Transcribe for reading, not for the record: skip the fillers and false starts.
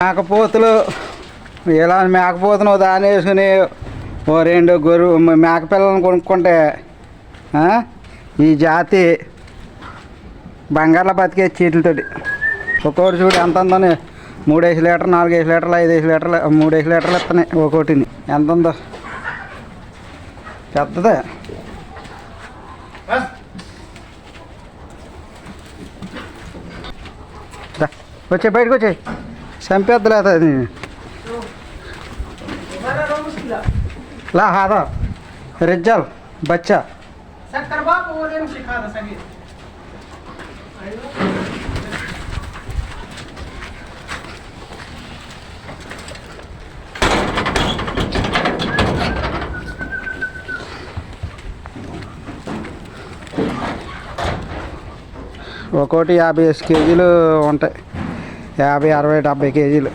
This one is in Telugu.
మేకపోతులు ఇలా మేకపోతును దాని వేసుకుని ఓ 2 గొర్రె మేక పిల్లలను కొనుక్కుంటే ఈ జాతి బంగారులో బతికే చీట్లతోటి ఒక్కొక్కటి చూడు ఎంత ఉందని 3 లీటర్ 4 లీటర్లు 5 లీటర్లు 3 లీటర్లు ఇస్తున్నాయి ఒక్కోటిని. ఎంత ఉందో పెద్దదే. వచ్చే బయటకు వచ్చాయి చంపేద్దలేదు అది ला हादा रिजल बच्चा ఒక్కోటి 50 కేజీలు ఉంటాయి. 50, 60, 70 కేజీలు.